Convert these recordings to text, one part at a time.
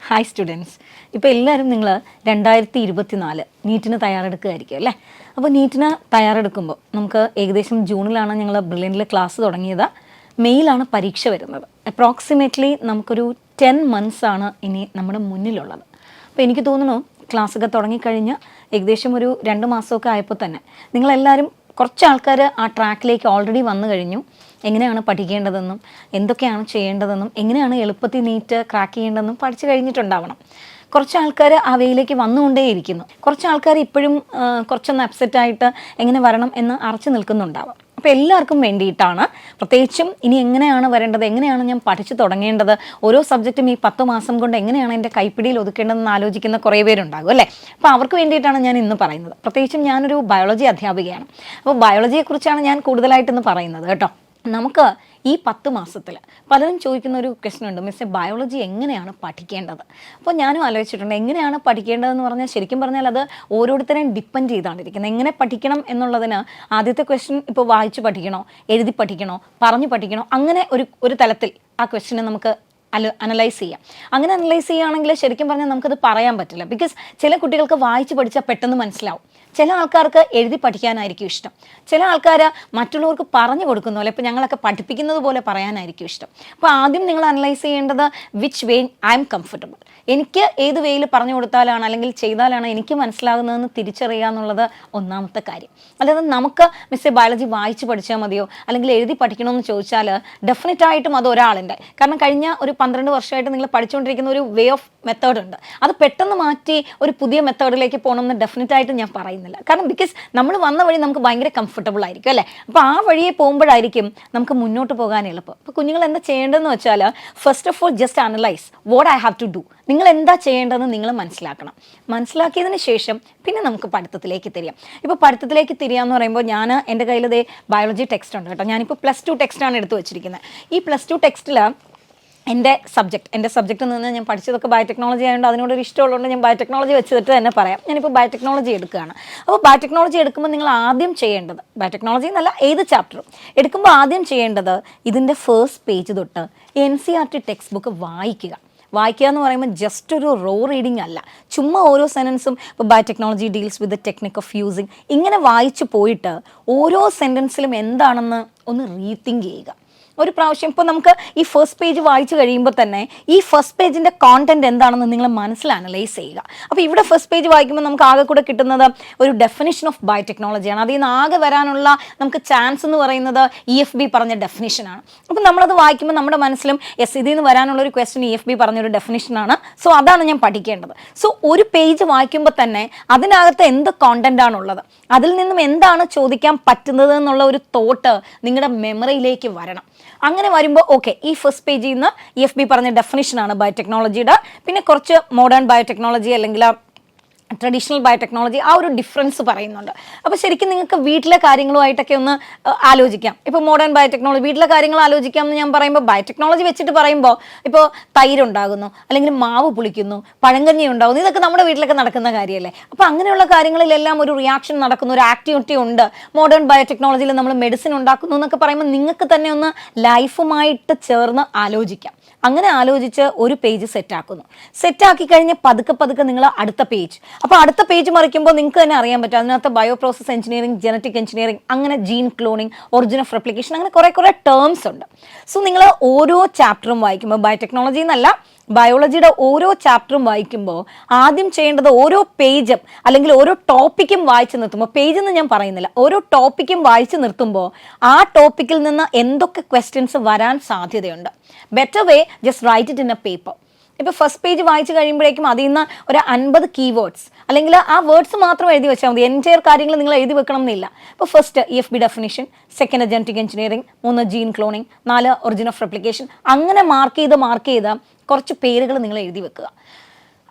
Hi students. ഇപ്പോൾ എല്ലാവരും നിങ്ങൾ 2024 നീറ്റിന് തയ്യാറെടുക്കുകയായിരിക്കും അല്ലേ? അപ്പോൾ നീറ്റിന് തയ്യാറെടുക്കുമ്പോൾ നമുക്ക് ഏകദേശം ജൂണിലാണ് ഞങ്ങൾ ബ്രില്യൻറ്റിൽ ക്ലാസ് തുടങ്ങിയത്. മെയ്യിലാണ് പരീക്ഷ വരുന്നത്. അപ്രോക്സിമേറ്റ്ലി നമുക്കൊരു 10 months ആണ് ഇനി നമ്മുടെ മുന്നിലുള്ളത്. അപ്പോൾ എനിക്ക് തോന്നുന്നു ക്ലാസ്സൊക്കെ തുടങ്ങിക്കഴിഞ്ഞ് ഏകദേശം ഒരു 2 മാസമൊക്കെ ആയപ്പോൾ തന്നെ നിങ്ങളെല്ലാവരും കുറച്ച് ആൾക്കാർ ആ ട്രാക്കിലേക്ക് ഓൾറെഡി വന്നു കഴിഞ്ഞു. എങ്ങനെയാണ് പഠിക്കേണ്ടതെന്നും എന്തൊക്കെയാണ് ചെയ്യേണ്ടതെന്നും എങ്ങനെയാണ് എളുപ്പത്തിൽ നീറ്റ് ക്രാക്ക് ചെയ്യേണ്ടതെന്നും പഠിച്ചു കഴിഞ്ഞിട്ടുണ്ടാവണം. കുറച്ച് ആൾക്കാർ ആ വേയിലേക്ക് വന്നുകൊണ്ടേയിരിക്കുന്നു. കുറച്ച് ആൾക്കാർ ഇപ്പോഴും കുറച്ചൊന്ന് അപ്സെറ്റായിട്ട് എങ്ങനെ വരണം എന്ന് അറച്ചു നിൽക്കുന്നുണ്ടാവാം. അപ്പോൾ എല്ലാവർക്കും വേണ്ടിയിട്ടാണ്, പ്രത്യേകിച്ചും ഇനി എങ്ങനെയാണ് വരേണ്ടത്, എങ്ങനെയാണ് ഞാൻ പഠിച്ചു തുടങ്ങേണ്ടത്, ഓരോ സബ്ജക്റ്റും ഈ 10 മാസം കൊണ്ട് എങ്ങനെയാണ് എൻ്റെ കൈപ്പിടിയിൽ ഒതുക്കേണ്ടതെന്ന് ആലോചിക്കുന്ന കുറേ പേരുണ്ടാകും അല്ലേ? അപ്പോൾ അവർക്ക് വേണ്ടിയിട്ടാണ് ഞാൻ ഇന്ന് പറയുന്നത്. പ്രത്യേകിച്ചും ഞാനൊരു ബയോളജി അധ്യാപികയാണ്. അപ്പോൾ ബയോളജിയെക്കുറിച്ചാണ് ഞാൻ കൂടുതലായിട്ടിന്ന് പറയുന്നത് കേട്ടോ. നമുക്ക് ഈ 10 മാസത്തിൽ പലരും ചോദിക്കുന്ന ഒരു ക്വസ്റ്റ്യൻ ഉണ്ട്, മിസ്സേ ബയോളജി എങ്ങനെയാണ് പഠിക്കേണ്ടത്? അപ്പോൾ ഞാനും ആലോചിച്ചിട്ടുണ്ട്, എങ്ങനെയാണ് പഠിക്കേണ്ടതെന്ന് പറഞ്ഞാൽ ശരിക്കും പറഞ്ഞാൽ അത് ഓരോരുത്തരെയും ഡിപ്പെൻഡ് ചെയ്താണ്ടിരിക്കുന്നത്. എങ്ങനെ പഠിക്കണം എന്നുള്ളതിന് ആദ്യത്തെ ക്വസ്റ്റ്യൻ ഇപ്പോൾ വായിച്ച് പഠിക്കണോ, എഴുതി പഠിക്കണോ, പറഞ്ഞു പഠിക്കണോ, അങ്ങനെ ഒരു തലത്തിൽ ആ ക്വസ്റ്റ്യനെ നമുക്ക് അനലൈസ് ചെയ്യാം. അങ്ങനെ അനലൈസ് ചെയ്യുകയാണെങ്കിൽ ശരിക്കും പറഞ്ഞാൽ നമുക്കത് പറയാൻ പറ്റില്ല. ബിക്കോസ് ചില കുട്ടികൾക്ക് വായിച്ച് പഠിച്ചാൽ പെട്ടെന്ന് മനസ്സിലാവും. ചില ആൾക്കാർക്ക് എഴുതി പഠിക്കാനായിരിക്കും ഇഷ്ടം. ചില ആൾക്കാർ മറ്റുള്ളവർക്ക് പറഞ്ഞു കൊടുക്കുന്ന പോലെ, ഇപ്പോൾ ഞങ്ങളൊക്കെ പഠിപ്പിക്കുന്നത് പോലെ പറയാനായിരിക്കും ഇഷ്ടം. അപ്പോൾ ആദ്യം നിങ്ങൾ അനലൈസ് ചെയ്യേണ്ടത് which way I M comfortable. എനിക്ക് ഏത് വേയിൽ പറഞ്ഞു കൊടുത്താലാണ് അല്ലെങ്കിൽ ചെയ്താലാണ് എനിക്ക് മനസ്സിലാകുന്നതെന്ന് തിരിച്ചറിയുക എന്നുള്ളത് ഒന്നാമത്തെ കാര്യം. അല്ലാതെ നമുക്ക് മിസ്സേ ബയോളജി വായിച്ച് പഠിച്ചാൽ മതിയോ അല്ലെങ്കിൽ എഴുതി പഠിക്കണമെന്ന് ചോദിച്ചാൽ ഡെഫിനറ്റായിട്ടും അത് ഒരാളുണ്ട്. കാരണം കഴിഞ്ഞ ഒരു 12 വർഷമായിട്ട് നിങ്ങൾ പഠിച്ചുകൊണ്ടിരിക്കുന്ന ഒരു വേ ഓഫ് മെത്തേഡ് ഉണ്ട്. അത് പെട്ടെന്ന് മാറ്റി ഒരു പുതിയ മെത്തേഡിലേക്ക് പോകണമെന്ന് ഡെഫിനറ്റായിട്ട് ഞാൻ പറയുന്നില്ല. കാരണം ബിക്കോസ് നമ്മൾ വന്ന വഴി നമുക്ക് ഭയങ്കര കംഫർട്ടബിൾ ആയിരിക്കും അല്ലേ? അപ്പോൾ ആ വഴിയെ പോകുമ്പോഴായിരിക്കും നമുക്ക് മുന്നോട്ട് പോകാൻ എളുപ്പം. അപ്പോൾ കുഞ്ഞുങ്ങൾ എന്താ ചെയ്യേണ്ടതെന്ന് വെച്ചാൽ, first of all just analyse what I have to do. നിങ്ങൾ എന്താ ചെയ്യേണ്ടതെന്ന് നിങ്ങൾ മനസ്സിലാക്കണം. മനസ്സിലാക്കിയതിന് ശേഷം പിന്നെ നമുക്ക് പഠിത്തത്തിലേക്ക് തിരിയാം. ഇപ്പോൾ പഠിത്തത്തിലേക്ക് തിരിയാന്ന് പറയുമ്പോൾ ഞാൻ എൻ്റെ കയ്യിൽ ബയോളജി ടെക്സ്റ്റ് ഉണ്ട് കേട്ടോ. ഞാനിപ്പോൾ +2 ടെക്സ്റ്റാണ് എടുത്ത് വെച്ചിരിക്കുന്നത്. ഈ +2 ടെക്സ്റ്റിൽ എൻ്റെ സബ്ജക്റ്റ് നിന്ന് ഞാൻ പഠിച്ചതൊക്കെ ബയോടെക്നോളജി ആയതുകൊണ്ട് അതിനോടൊരു ഇഷ്ടമുള്ളതുകൊണ്ട് ഞാൻ ബയോടെക്നോളജി വെച്ചിട്ട് തന്നെ പറയാം. ഞാനിപ്പോൾ ബയോടെക്നോളജി എടുക്കുകയാണ്. അപ്പോൾ ബയോടെക്നോളജി എടുക്കുമ്പോൾ നിങ്ങൾ ആദ്യം ചെയ്യേണ്ടത്, ബയോടെക്നോളജി എന്നല്ല ഏത് ചാപ്റ്ററും എടുക്കുമ്പോൾ ആദ്യം ചെയ്യേണ്ടത് ഇതിൻ്റെ ഫസ്റ്റ് പേജ് തൊട്ട് NCERT ടെക്സ്റ്റ് ബുക്ക് വായിക്കുക എന്ന് പറയുമ്പോൾ ജസ്റ്റ് ഒരു റോ റീഡിങ് അല്ല. ചുമ്മാ ഓരോ സെൻറ്റൻസും ഇപ്പോൾ biotechnology deals with the technique of using ഇങ്ങനെ വായിച്ചു പോയിട്ട് ഓരോ സെൻറ്റൻസിലും എന്താണെന്ന് ഒന്ന് റീതിങ്ക് ചെയ്യുക. ഒരു പ്രാവശ്യം ഇപ്പോൾ നമുക്ക് ഈ ഫസ്റ്റ് പേജ് വായിച്ചു കഴിയുമ്പോൾ തന്നെ ഈ ഫസ്റ്റ് പേജിൻ്റെ കോണ്ടന്റ് എന്താണെന്ന് നിങ്ങൾ മനസ്സിൽ അനലൈസ് ചെയ്യുക. അപ്പോൾ ഇവിടെ ഫസ്റ്റ് പേജ് വായിക്കുമ്പോൾ നമുക്ക് ആകെ കൂടെ കിട്ടുന്നത് ഒരു ഡെഫിനിഷൻ ഓഫ് ബയോടെക്നോളജിയാണ്. അതിൽ നിന്ന് ആകെ വരാനുള്ള നമുക്ക് ചാൻസ് എന്ന് പറയുന്നത് EFB പറഞ്ഞ ഡെഫിനിഷനാണ്. അപ്പോൾ നമ്മളത് വായിക്കുമ്പോൾ നമ്മുടെ മനസ്സിലും ഇതിൽ നിന്ന് വരാനുള്ളൊരു ക്വസ്റ്റ്യൻ EFB പറഞ്ഞൊരു ഡെഫിനിഷനാണ്. സോ അതാണ് ഞാൻ പഠിക്കേണ്ടത്. സോ ഒരു പേജ് വായിക്കുമ്പോൾ തന്നെ അതിനകത്ത് എന്ത് കോണ്ടന്റ് ആണുള്ളത്, അതിൽ നിന്നും എന്താണ് ചോദിക്കാൻ പറ്റുന്നത് എന്നുള്ള ഒരു തോട്ട് നിങ്ങളുടെ മെമ്മറിയിലേക്ക് വരണം. അങ്ങനെ വരുമ്പോൾ ഓക്കെ, ഈ ഫസ്റ്റ് പേജിൽ നിന്ന് EFB പറഞ്ഞ ഡെഫിനിഷനാണ് ബയോടെക്നോളജിയുടെ. പിന്നെ കുറച്ച് മോഡേൺ ബയോടെക്നോളജി അല്ലെങ്കിൽ ട്രഡീഷണൽ ബയോടെക്നോളജി ആ ഒരു ഡിഫറൻസ് പറയുന്നുണ്ട്. അപ്പോൾ ശരിക്കും നിങ്ങൾക്ക് വീട്ടിലെ കാര്യങ്ങളുമായിട്ടൊക്കെ ഒന്ന് ആലോചിക്കാം. ഇപ്പോൾ മോഡേൺ ബയോടെക്നോളജി വീട്ടിലെ കാര്യങ്ങൾ ആലോചിക്കാം എന്ന് ഞാൻ പറയുമ്പോൾ, ബയോടെക്നോളജി വെച്ചിട്ട് പറയുമ്പോൾ ഇപ്പോൾ തൈരുണ്ടാകുന്നു, അല്ലെങ്കിൽ മാവ് പുളിക്കുന്നു, പഴങ്കഞ്ഞി ഉണ്ടാകുന്നു, ഇതൊക്കെ നമ്മുടെ വീട്ടിലൊക്കെ നടക്കുന്ന കാര്യമല്ലേ? അപ്പോൾ അങ്ങനെയുള്ള കാര്യങ്ങളിലെല്ലാം ഒരു റിയാക്ഷൻ നടക്കുന്നു, ഒരു ആക്ടിവിറ്റി ഉണ്ട്. മോഡേൺ ബയോടെക്നോളജിയിൽ നമ്മൾ മെഡിസിൻ ഉണ്ടാക്കുന്നു എന്നൊക്കെ പറയുമ്പോൾ നിങ്ങൾക്ക് തന്നെ ഒന്ന് ലൈഫുമായിട്ട് ചേർന്ന് ആലോചിക്കാം. അങ്ങനെ ആലോചിച്ച് ഒരു പേജ് സെറ്റാക്കി കഴിഞ്ഞ് പതുക്കെ നിങ്ങൾ അടുത്ത പേജ്, അപ്പോൾ അടുത്ത പേജ് മറിക്കുമ്പോൾ നിങ്ങൾക്ക് തന്നെ അറിയാൻ പറ്റും അതിനകത്ത് bio process engineering, genetic engineering, അങ്ങനെ gene cloning, origin of replication, അങ്ങനെ കുറേ ടേംസ് ഉണ്ട്. സോ നിങ്ങൾ ഓരോ ചാപ്റ്ററും വായിക്കുമ്പോൾ, ബയോടെക്നോളജി എന്നല്ല ബയോളജിയുടെ ഓരോ ചാപ്റ്ററും വായിക്കുമ്പോൾ ആദ്യം ചെയ്യേണ്ടത് ഓരോ പേജും അല്ലെങ്കിൽ ഓരോ ടോപ്പിക്കും വായിച്ച് നിർത്തുമ്പോൾ, പേജ് എന്ന് ഞാൻ പറയുന്നില്ല, ഓരോ ടോപ്പിക്കും വായിച്ച് നിർത്തുമ്പോൾ ആ ടോപ്പിക്കിൽ നിന്ന് എന്തൊക്കെ ക്വസ്റ്റ്യൻസ് വരാൻ സാധ്യതയുണ്ട്. Better way just write it in a paper. ഇപ്പോൾ ഫസ്റ്റ് പേജ് വായിച്ച് കഴിയുമ്പോഴേക്കും അതിൽ നിന്ന് ഒരു 50 കീവേഡ്സ് അല്ലെങ്കിൽ ആ വേർഡ്സ് മാത്രം എഴുതി വെച്ചാൽ മതി. എൻറ്റയർ കാര്യങ്ങൾ നിങ്ങൾ എഴുതി വെക്കണം എന്നില്ല. ഇപ്പോൾ first EFB definition, second genetic engineering, 3 gene cloning, 4 origin of replication, അങ്ങനെ മാർക്ക് ചെയ്ത് കുറച്ച് പേരുകൾ നിങ്ങൾ എഴുതി വെക്കുക.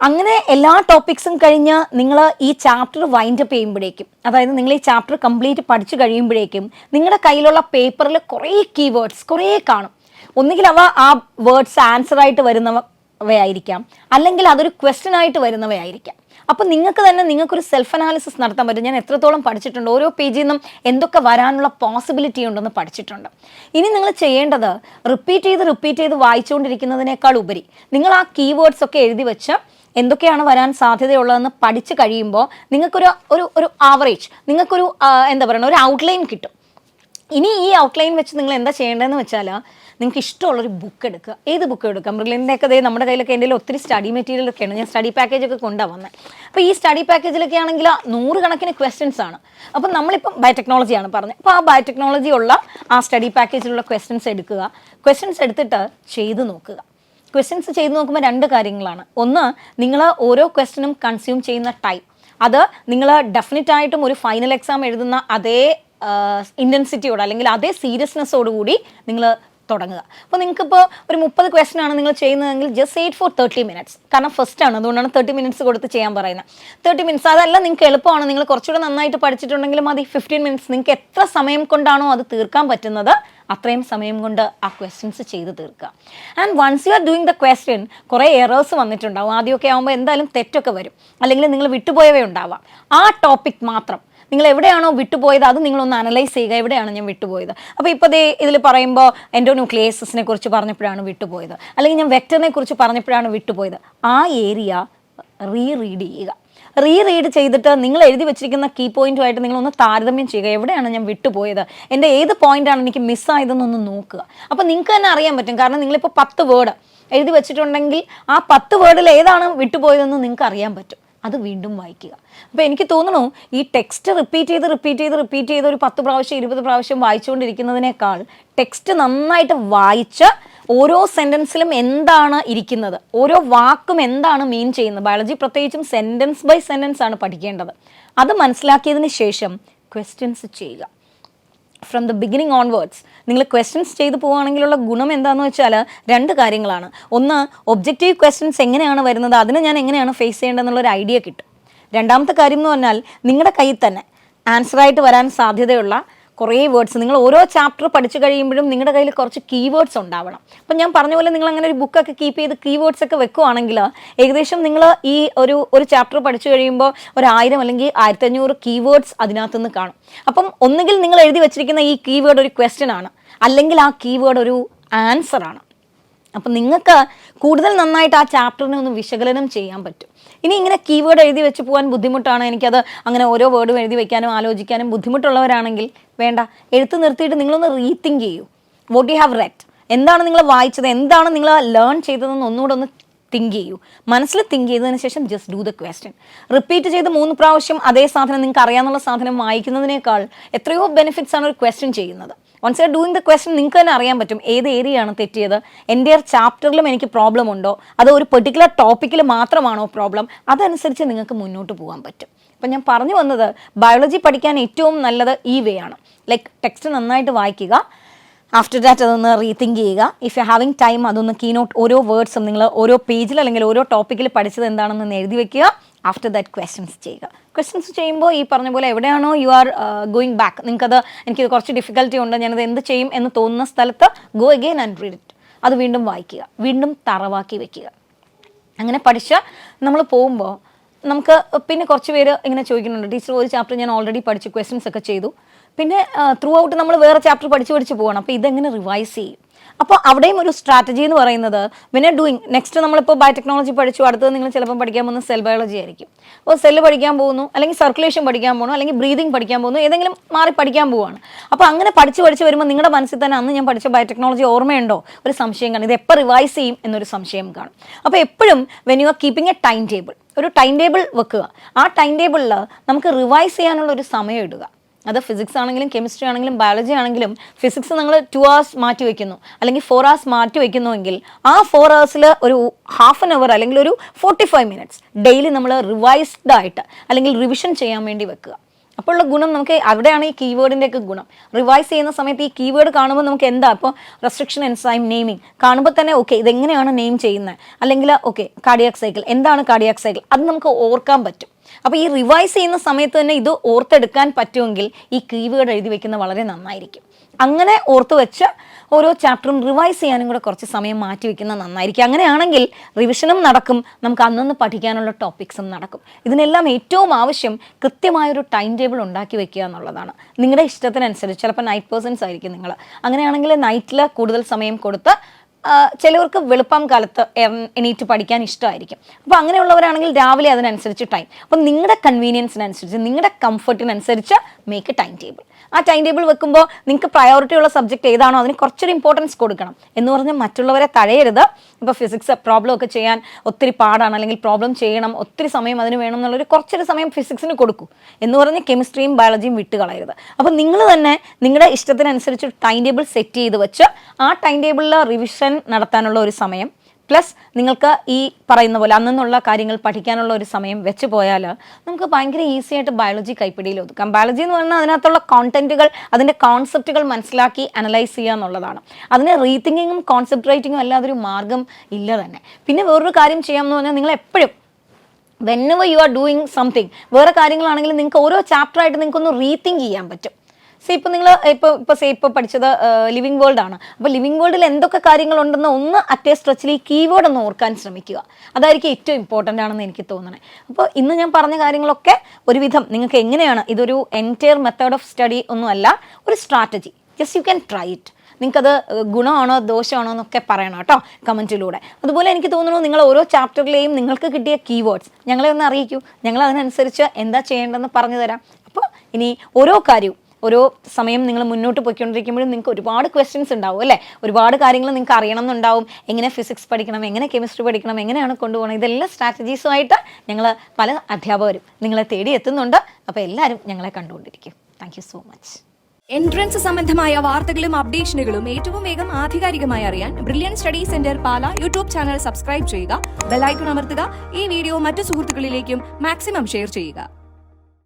അങ്ങനെ എല്ലാ ടോപ്പിക്സും കഴിഞ്ഞ് നിങ്ങൾ ഈ ചാപ്റ്റർ വൈൻഡപ്പ് ചെയ്യുമ്പോഴേക്കും, അതായത് നിങ്ങൾ ഈ ചാപ്റ്റർ കംപ്ലീറ്റ് പഠിച്ചു കഴിയുമ്പോഴേക്കും നിങ്ങളുടെ കയ്യിലുള്ള പേപ്പറിൽ കുറേ കീവേഡ്സ് കുറേ കാണും. ഒന്നുകിൽ ആ വേർഡ്സ് ആൻസറായിട്ട് വരുന്നവയായിരിക്കാം, അല്ലെങ്കിൽ അതൊരു ക്വസ്റ്റ്യൻ ആയിട്ട് വരുന്നവയായിരിക്കാം. അപ്പം നിങ്ങൾക്ക് തന്നെ നിങ്ങൾക്കൊരു സെൽഫ് അനാലിസിസ് നടത്താൻ പറ്റും. ഞാൻ എത്രത്തോളം പഠിച്ചിട്ടുണ്ട്, ഓരോ പേജിൽ നിന്നും എന്തൊക്കെ വരാനുള്ള പോസിബിലിറ്റി ഉണ്ടെന്ന് പഠിച്ചിട്ടുണ്ട്. ഇനി നിങ്ങൾ ചെയ്യേണ്ടത് റിപ്പീറ്റ് ചെയ്ത് വായിച്ചുകൊണ്ടിരിക്കുന്നതിനേക്കാൾ ഉപരി നിങ്ങൾ ആ കീവേഡ്സ് ഒക്കെ എഴുതി വെച്ച് എന്തൊക്കെയാണ് വരാൻ സാധ്യതയുള്ളതെന്ന് പഠിച്ചു കഴിയുമ്പോൾ നിങ്ങൾക്കൊരു ഒരു ആവറേജ്, നിങ്ങൾക്കൊരു എന്താ പറയുക, ഒരു ഔട്ട്ലൈൻ കിട്ടും. ഇനി ഈ ഔട്ട്ലൈൻ വെച്ച് നിങ്ങൾ എന്താ ചെയ്യേണ്ടതെന്ന് വെച്ചാൽ നിങ്ങൾക്ക് ഇഷ്ടമുള്ളൊരു ബുക്ക് എടുക്കുക. ഏത് ബുക്ക് എടുക്കാം? ബ്രില്യൻ്റെയൊക്കെ അതേ നമ്മുടെ കയ്യിലൊക്കെ എൻ്റെ ഒത്തിരി സ്റ്റഡി മെറ്റീരിയലൊക്കെ ഉണ്ട്. ഞാൻ സ്റ്റഡി പാക്കേജൊക്കെ കൊണ്ടാണ് വന്നത്. അപ്പോൾ ഈ സ്റ്റഡി പാക്കേജിലൊക്കെ ആണെങ്കിൽ 100 കണക്കിന് ക്വസ്റ്റ്യൻസ് ആണ്. അപ്പം നമ്മളിപ്പം ബയോടെക്നോളജിയാണ് പറഞ്ഞത്. അപ്പോൾ ആ ബയോടെക്നോളജി ഉള്ള ആ സ്റ്റഡി പാക്കേജിലുള്ള ക്വസ്റ്റ്യൻസ് എടുക്കുക. ക്വസ്റ്റ്യൻസ് എടുത്തിട്ട് ചെയ്ത് നോക്കുക. ക്വസ്റ്റ്യൻസ് ചെയ്ത് നോക്കുമ്പോൾ 2 കാര്യങ്ങളാണ്. ഒന്ന്, നിങ്ങൾ ഓരോ ക്വസ്റ്റ്യനും കൺസ്യൂം ചെയ്യുന്ന ടൈം, അത് നിങ്ങൾ ഡെഫിനറ്റായിട്ടും ഒരു ഫൈനൽ എക്സാം എഴുതുന്ന അതേ ഇൻറ്റൻസിറ്റിയോട് അല്ലെങ്കിൽ അതേ സീരിയസ്നെസ്സോടുകൂടി നിങ്ങൾ തുടങ്ങുക. അപ്പോൾ നിങ്ങൾക്കിപ്പോൾ ഒരു 30 ക്വസ്റ്റ്യൻ ആണ് നിങ്ങൾ ചെയ്യുന്നതെങ്കിൽ ജസ്റ്റ് 8 for 30 minutes. കാരണം ഫസ്റ്റ് ആണ്, അതുകൊണ്ടാണ് 30 minutes കൊടുത്ത് ചെയ്യാൻ പറയുന്നത്. 30 minutes അതല്ല നിങ്ങൾക്ക് എളുപ്പമാണ്, നിങ്ങൾ കുറച്ചുകൂടെ നന്നായിട്ട് പഠിച്ചിട്ടുണ്ടെങ്കിൽ മതി 15 minutes. നിങ്ങൾക്ക് എത്ര സമയം കൊണ്ടാണോ അത് തീർക്കാൻ പറ്റുന്നത് അത്രയും സമയം കൊണ്ട് ആ ക്വസ്റ്റ്യൻസ് ചെയ്ത് തീർക്കുക. And once you are doing the question, കുറേ എറേഴ്സ് വന്നിട്ടുണ്ടാവും. ആദ്യമൊക്കെ ആകുമ്പോൾ എന്തായാലും തെറ്റൊക്കെ വരും, അല്ലെങ്കിൽ നിങ്ങൾ വിട്ടുപോയവയുണ്ടാവാം. ആ ടോപ്പിക് മാത്രം നിങ്ങൾ എവിടെയാണോ വിട്ടുപോയത് അത് നിങ്ങളൊന്ന് അനലൈസ് ചെയ്യുക. എവിടെയാണ് ഞാൻ വിട്ടുപോയത്? അപ്പോൾ ഇപ്പോൾ ഇതിൽ പറയുമ്പോൾ എൻഡോന്യൂക്ലിയസിനെ കുറിച്ച് പറഞ്ഞപ്പോഴാണ് വിട്ടുപോയത്, അല്ലെങ്കിൽ ഞാൻ വെക്ടറിനെ കുറിച്ച് പറഞ്ഞപ്പോഴാണ് വിട്ടുപോയത്. ആ ഏരിയ റീഡ് ചെയ്യുക. റീഡ് ചെയ്തിട്ട് നിങ്ങൾ എഴുതി വെച്ചിരിക്കുന്ന കീ പോയിന്റുമായിട്ട് നിങ്ങളൊന്ന് താരതമ്യം ചെയ്യുക. എവിടെയാണ് ഞാൻ വിട്ടുപോയത്, എൻ്റെ ഏത് പോയിന്റാണ് എനിക്ക് മിസ്സായതെന്നൊന്ന് നോക്കുക. അപ്പോൾ നിങ്ങൾക്ക് തന്നെ അറിയാൻ പറ്റും. കാരണം നിങ്ങളിപ്പോൾ 10 വേർഡ് എഴുതി വെച്ചിട്ടുണ്ടെങ്കിൽ ആ 10 വേർഡിൽ ഏതാണ് വിട്ടുപോയതെന്ന് നിങ്ങൾക്ക് അറിയാൻ പറ്റും. അത് വീണ്ടും വായിക്കുക. അപ്പോൾ എനിക്ക് തോന്നുന്നു ഈ ടെക്സ്റ്റ് റിപ്പീറ്റ് ചെയ്ത് ഒരു 10 പ്രാവശ്യം 20 പ്രാവശ്യം വായിച്ചുകൊണ്ടിരിക്കുന്നതിനേക്കാൾ ടെക്സ്റ്റ് നന്നായിട്ട് വായിച്ച് ഓരോ സെൻറ്റൻസിലും എന്താണ് ഇരിക്കുന്നത്, ഓരോ വാക്കും എന്താണ് മീൻ ചെയ്യുന്നത്. ബയോളജി പ്രത്യേകിച്ചും സെൻറ്റൻസ് ബൈ സെൻറ്റൻസ് ആണ് പഠിക്കേണ്ടത്. അത് മനസ്സിലാക്കിയതിന് ശേഷം ക്വസ്റ്റ്യൻസ് ചെയ്യുക. ഫ്രം ദ ബിഗിനിങ് ഓൺവേർഡ്സ് നിങ്ങൾ ക്വസ്റ്റ്യൻസ് ചെയ്ത് പോവുകയാണെങ്കിലുള്ള ഗുണം എന്താണെന്ന് വെച്ചാൽ 2 കാര്യങ്ങളാണ്. ഒന്ന്, ഒബ്ജക്റ്റീവ് ക്വസ്റ്റ്യൻസ് എങ്ങനെയാണ് വരുന്നത്, അതിനെ ഞാൻ എങ്ങനെയാണ് ഫേസ് ചെയ്യേണ്ടതെന്നുള്ളൊരു ഐഡിയ കിട്ടും. രണ്ടാമത്തെ കാര്യം എന്ന് പറഞ്ഞാൽ നിങ്ങളുടെ കയ്യിൽ തന്നെ ആൻസറായിട്ട് വരാൻ സാധ്യതയുള്ള കുറേ വേർഡ്സ്, നിങ്ങൾ ഓരോ ചാപ്റ്റർ പഠിച്ചു കഴിയുമ്പോഴും നിങ്ങളുടെ കയ്യിൽ കുറച്ച് കീവേഡ്സ് ഉണ്ടാവണം. അപ്പം ഞാൻ പറഞ്ഞ പോലെ നിങ്ങൾ അങ്ങനെ ഒരു ബുക്കൊക്കെ കീപ്പ് ചെയ്ത് കീവേഡ്സ് ഒക്കെ വെക്കുവാണെങ്കിൽ ഏകദേശം നിങ്ങൾ ഈ ഒരു ചാപ്റ്റർ പഠിച്ചു കഴിയുമ്പോൾ 1000 അല്ലെങ്കിൽ 1500 കീവേഡ്സ് അതിനകത്തുനിന്ന് കാണും. അപ്പം ഒന്നുകിൽ നിങ്ങൾ എഴുതി വെച്ചിരിക്കുന്ന ഈ കീവേഡ് ഒരു ക്വസ്റ്റ്യൻ ആണ്, അല്ലെങ്കിൽ ആ കീവേഡ് ഒരു ആൻസറാണ്. അപ്പം നിങ്ങൾക്ക് കൂടുതൽ നന്നായിട്ട് ആ ചാപ്റ്ററിനെ ഒന്ന് വിശകലനം ചെയ്യാൻ പറ്റും. ഇനി ഇങ്ങനെ കീവേഡ് എഴുതി വെച്ച് പോകാൻ ബുദ്ധിമുട്ടാണ്, എനിക്കത് അങ്ങനെ ഓരോ വേർഡും എഴുതി വെക്കാനും ആലോചിക്കാനും ബുദ്ധിമുട്ടുള്ളവരാണെങ്കിൽ വേണ്ട, എഴുത്ത് നിർത്തിയിട്ട് നിങ്ങളൊന്ന് റീതിങ്ക് ചെയ്യൂ. വാട്ട് യു ഹാവ് റെഡ്, എന്താണ് നിങ്ങൾ വായിച്ചത്, എന്താണ് നിങ്ങൾ ലേൺ ചെയ്തതെന്ന് ഒന്നുകൂടെ ഒന്ന് തിങ്ക് ചെയ്യൂ. മനസ്സിൽ തിങ്ക് ചെയ്തതിന് ശേഷം just do the question. Repeat ചെയ്ത് 3 പ്രാവശ്യം അതേ സാധനം, നിങ്ങൾക്ക് അറിയാവുന്ന സാധനം വായിക്കുന്നതിനേക്കാൾ എത്രയോ ബെനിഫിറ്റ്സ് ആണ് ഒരു ക്വസ്റ്റ്യൻ ചെയ്യുന്നത്. Once you are doing the question നിങ്ങൾക്ക് തന്നെ അറിയാൻ പറ്റും ഏത് ഏരിയയാണ് തെറ്റിയത്, എൻ്റെ ചാപ്റ്ററിലും എനിക്ക് പ്രോബ്ലം ഉണ്ടോ, അത് ഒരു പെർട്ടിക്കുലർ ടോപ്പിക്കിൽ മാത്രമാണോ പ്രോബ്ലം, അതനുസരിച്ച് നിങ്ങൾക്ക് മുന്നോട്ട് പോകാൻ പറ്റും. അപ്പം ഞാൻ പറഞ്ഞു വന്നത് ബയോളജി പഠിക്കാൻ ഏറ്റവും നല്ലത് ഈ വേ ആണ്. ലൈക്ക് ടെക്സ്റ്റ് നന്നായിട്ട് വായിക്കുക, ആഫ്റ്റർ ദാറ്റ് അതൊന്ന് റീതിങ്ക് ചെയ്യുക. ഇഫ് യു ഹാവിങ് ടൈം അതൊന്ന് കീനോട്ട് ഓരോ വേർഡ്സും നിങ്ങൾ ഓരോ പേജിൽ അല്ലെങ്കിൽ ഓരോ ടോപ്പിക്കിൽ പഠിച്ചത് എന്താണെന്ന് എഴുതി വെക്കുക. ആഫ്റ്റർ ദാറ്റ് ക്വസ്റ്റ്യൻസ് ചെയ്യുക. ക്വസ്റ്റ്യൻസ് ചെയ്യുമ്പോൾ ഈ പറഞ്ഞ പോലെ എവിടെയാണോ യു ആർ ഗോയിങ് ബാക്ക്, നിങ്ങൾക്കത് എനിക്കിത് കുറച്ച് ഡിഫിക്കൽറ്റി ഉണ്ട്, ഞാനത് എന്ത് ചെയ്യും എന്ന് തോന്നുന്ന സ്ഥലത്ത് go again and read it. അത് വീണ്ടും വായിക്കുക, വീണ്ടും തറവാക്കി വെക്കുക. അങ്ങനെ പഠിച്ച് നമ്മൾ പോകുമ്പോൾ നമുക്ക് പിന്നെ കുറച്ച് പേര് ഇങ്ങനെ ചോദിക്കുന്നുണ്ട്, ടീച്ചർ ഒരു ചാപ്റ്റർ ഞാൻ ഓൾറെഡി പഠിച്ചു, ക്വസ്റ്റ്യൻസ് ഒക്കെ ചെയ്തു, പിന്നെ ത്രൂ ഔട്ട് നമ്മൾ വേറെ ചാപ്റ്റർ പഠിച്ച് പോകണം, അപ്പോൾ ഇതെങ്ങനെ റിവൈസ് ചെയ്യും? അപ്പോൾ അവിടെയും ഒരു സ്ട്രാറ്റജി എന്ന് പറയുന്നത് വെൻ ആർ ഡൂയിങ് നെക്സ്റ്റ് നമ്മളിപ്പോൾ ബയോടെക്നോളജി പഠിച്ചു, അടുത്തത് നിങ്ങൾ ചിലപ്പോൾ പഠിക്കാൻ പോകുന്നത് സെൽ ബയോളജി ആയിരിക്കും. അപ്പോൾ സെല്ല് പഠിക്കാൻ പോകുന്നു, അല്ലെങ്കിൽ സർക്കുലേഷൻ പഠിക്കാൻ പോകുന്നു, അല്ലെങ്കിൽ ബ്രീതിങ് പഠിക്കാൻ പോകുന്നു, ഏതെങ്കിലും മാറി പഠിക്കാൻ പോവുകയാണ്. അപ്പോൾ അങ്ങനെ പഠിച്ച് വരുമ്പോൾ നിങ്ങളുടെ മനസ്സിൽ തന്നെ അന്ന് ഞാൻ പഠിച്ച ബയോടെക്നോളജി ഓർമ്മയുണ്ടോ ഒരു സംശയം കാണും, ഇത് എപ്പോൾ റിവൈസ് ചെയ്യും എന്നൊരു സംശയം കാണും. അപ്പോൾ എപ്പോഴും when you are keeping A time table, ഒരു ടൈം ടേബിൾ വെക്കുക. ആ ടൈം ടേബിളിൽ നമുക്ക് റിവൈസ് ചെയ്യാനുള്ള ഒരു സമയം ഇടുക. അത് ഫിസിക്സ് ആണെങ്കിലും കെമിസ്ട്രി ആണെങ്കിലും ബയോളജി ആണെങ്കിലും ഫിസിക്സ് നിങ്ങൾ 2 hours മാറ്റി വയ്ക്കുന്നു, അല്ലെങ്കിൽ 4 hours മാറ്റി വയ്ക്കുന്നുവെങ്കിൽ ആ 4 hours ഒരു ½ an hour അല്ലെങ്കിൽ ഒരു 45 minutes ഡെയിലി നമ്മൾ റിവൈസ്ഡ് ആയിട്ട് അല്ലെങ്കിൽ റിവിഷൻ ചെയ്യാൻ വേണ്ടി വെക്കുക. അപ്പോൾ ഉള്ള ഗുണം നമുക്ക് അവിടെയാണ് ഈ കീവേഡിൻ്റെയൊക്കെ ഗുണം. റിവൈസ് ചെയ്യുന്ന സമയത്ത് ഈ കീവേഡ് കാണുമ്പോൾ നമുക്ക് എന്താ, ഇപ്പോൾ റെസ്ട്രിക്ഷൻ എൻസൈം നെയിമിങ് കാണുമ്പോൾ തന്നെ ഓക്കെ ഇതെങ്ങനെയാണ് നെയിം ചെയ്യുന്നത്, അല്ലെങ്കിൽ ഓക്കെ കാർഡിയാക് സൈക്കിൾ, എന്താണ് കാർഡിയാക് സൈക്കിൾ, അത് നമുക്ക് ഓർക്കാൻ പറ്റും. അപ്പോൾ ഈ റിവൈസ് ചെയ്യുന്ന സമയത്ത് തന്നെ ഇത് ഓർത്തെടുക്കാൻ പറ്റുമെങ്കിൽ ഈ കീവേഡ് എഴുതി വെക്കുന്നത് വളരെ നന്നായിരിക്കും. അങ്ങനെ ഓർത്ത് വെച്ച് ഓരോ ചാപ്റ്ററും റിവൈസ് ചെയ്യാനും കൂടെ കുറച്ച് സമയം മാറ്റി വയ്ക്കുന്നത് നന്നായിരിക്കും. അങ്ങനെയാണെങ്കിൽ റിവിഷനും നടക്കും, നമുക്ക് അന്നന്ന് പഠിക്കാനുള്ള ടോപ്പിക്സും നടക്കും. ഇതിനെല്ലാം ഏറ്റവും ആവശ്യം കൃത്യമായൊരു ടൈം ടേബിൾ ഉണ്ടാക്കി വെക്കുക എന്നുള്ളതാണ്. നിങ്ങളുടെ ഇഷ്ടത്തിനനുസരിച്ച്, ചിലപ്പോൾ നൈറ്റ് പേഴ്സൺസ് ആയിരിക്കും നിങ്ങൾ, അങ്ങനെയാണെങ്കിൽ നൈറ്റിൽ കൂടുതൽ സമയം കൊടുത്ത്, ചിലവർക്ക് വെളുപ്പം കാലത്ത് എണീറ്റ് പഠിക്കാൻ ഇഷ്ടമായിരിക്കും. അപ്പോൾ അങ്ങനെയുള്ളവരാണെങ്കിൽ രാവിലെ അതിനനുസരിച്ച് ടൈം. അപ്പം നിങ്ങളുടെ കൺവീനിയൻസിനനുസരിച്ച്, നിങ്ങളുടെ കംഫർട്ടിനനുസരിച്ച് മേക്ക് എ ടൈം ടേബിൾ. ആ ടൈം ടേബിൾ വെക്കുമ്പോൾ നിങ്ങൾക്ക് പ്രയോറിറ്റി ഉള്ള സബ്ജക്റ്റ് ഏതാണോ അതിന് കുറച്ചൊരു ഇമ്പോർട്ടൻസ് കൊടുക്കണം. എന്ന് പറഞ്ഞാൽ മറ്റുള്ളവരെ തഴയരുത്. ഇപ്പോൾ ഫിസിക്സ് പ്രോബ്ലം ഒക്കെ ചെയ്യാൻ ഒത്തിരി പാടാണ്, അല്ലെങ്കിൽ പ്രോബ്ലം ചെയ്യണം, ഒത്തിരി സമയം അതിന് വേണം എന്നുള്ളൊരു കുറച്ചൊരു സമയം ഫിസിക്സിന് കൊടുക്കൂ. എന്ന് പറഞ്ഞ് കെമിസ്ട്രിയും ബയോളജിയും വിട്ട് കളയരുത്. അപ്പോൾ നിങ്ങൾ തന്നെ നിങ്ങളുടെ ഇഷ്ടത്തിനനുസരിച്ച് ടൈം ടേബിൾ സെറ്റ് ചെയ്ത് വെച്ച് ആ ടൈം ടേബിളിൽ റിവിഷൻ നടത്താനുള്ള ഒരു സമയം, പ്ലസ് നിങ്ങൾക്ക് ഈ പറയുന്ന പോലെ അന്നുള്ള കാര്യങ്ങൾ പഠിക്കാനുള്ള ഒരു സമയം വെച്ച് പോയാൽ നമുക്ക് ഭയങ്കര ഈസി ആയിട്ട് ബയോളജി കൈപ്പിടിയിൽ ഒതുക്കാം. ബയോളജി എന്ന് പറഞ്ഞാൽ അതിനകത്തുള്ള കോണ്ടന്റുകൾ, അതിൻ്റെ കോൺസെപ്റ്റുകൾ മനസ്സിലാക്കി അനലൈസ് ചെയ്യുക എന്നുള്ളതാണ്. അതിന് റീതിങ്കിങ്ങും കോൺസെപ്റ്റ് റൈറ്റിങ്ങും അല്ലാതൊരു മാർഗം ഇല്ല തന്നെ. പിന്നെ വേറൊരു കാര്യം ചെയ്യാമെന്ന് പറഞ്ഞാൽ, നിങ്ങൾ എപ്പോഴും whenever you are doing something, വേറെ കാര്യങ്ങളാണെങ്കിൽ നിങ്ങൾക്ക് ഓരോ ചാപ്റ്ററായിട്ട് നിങ്ങൾക്കൊന്ന് റീതിങ്ക് ചെയ്യാൻ പറ്റും. ഇപ്പോൾ നിങ്ങൾ ഇപ്പോൾ പഠിച്ചത് ലിവിങ് വേൾഡ് ആണ്. അപ്പോൾ ലിവിങ് വേൾഡിൽ എന്തൊക്കെ കാര്യങ്ങളുണ്ടെന്ന് ഒന്ന് അറ്റേ സ്ട്രെച്ചിൽ ഈ കീവേഡ് ഒന്ന് ഓർക്കാൻ ശ്രമിക്കുക. അതായിരിക്കും ഏറ്റവും ഇമ്പോർട്ടൻ്റ് ആണെന്ന് എനിക്ക് തോന്നണേ. അപ്പോൾ ഇന്ന് ഞാൻ പറഞ്ഞ കാര്യങ്ങളൊക്കെ ഒരുവിധം നിങ്ങൾക്ക് എങ്ങനെയാണ്, ഇതൊരു എൻറ്റയർ മെത്തേഡ് ഓഫ് സ്റ്റഡി ഒന്നുമല്ല, ഒരു strategy. Just you can try it. നിങ്ങൾക്കത് ഗുണമാണോ ദോഷമാണോ എന്നൊക്കെ പറയണം കേട്ടോ കമൻറ്റിലൂടെ. അതുപോലെ എനിക്ക് തോന്നുന്നു നിങ്ങൾ ഓരോ ചാപ്റ്ററിലെയും നിങ്ങൾക്ക് കിട്ടിയ കീവേഡ്സ് ഞങ്ങളെ ഒന്ന് അറിയിക്കൂ. ഞങ്ങൾ അതിനനുസരിച്ച് എന്താ ചെയ്യേണ്ടതെന്ന് പറഞ്ഞു തരാം. അപ്പോൾ ഇനി ഓരോ കാര്യവും ഓരോ സമയം നിങ്ങൾ മുന്നോട്ട് പോയിക്കൊണ്ടിരിക്കുമ്പോഴും നിങ്ങൾക്ക് ഒരുപാട് ക്വസ്റ്റ്യൻസ് ഉണ്ടാവും അല്ലേ, ഒരുപാട് കാര്യങ്ങൾ നിങ്ങൾക്ക് അറിയണം എന്നുണ്ടാവും. എങ്ങനെ ഫിസിക്സ് പഠിക്കണം, എങ്ങനെ കെമിസ്ട്രി പഠിക്കണം, എങ്ങനെയാണ് കൊണ്ടുപോകണം, ഇതെല്ലാം സ്ട്രാറ്റജീസുമായിട്ട് ഞങ്ങൾ പല അധ്യാപകരും നിങ്ങളെ തേടി എത്തുന്നുണ്ട്. അപ്പോൾ എല്ലാവരും ഞങ്ങളെ കണ്ടുകൊണ്ടിരിക്കും. Thank you so much. Entrance സംബന്ധമായ വാർത്തകളും അപ്ഡേഷനുകളും ഏറ്റവും വേഗം ആധികാരികമായി അറിയാൻ brilliant study centre Pala YouTube channel subscribe ചെയ്യുക, ബെൽ ഐക്കൺ അമർത്തുക, ഈ വീഡിയോ മറ്റു സുഹൃത്തുക്കളിലേക്കും മാക്സിമം ഷെയർ ചെയ്യുക.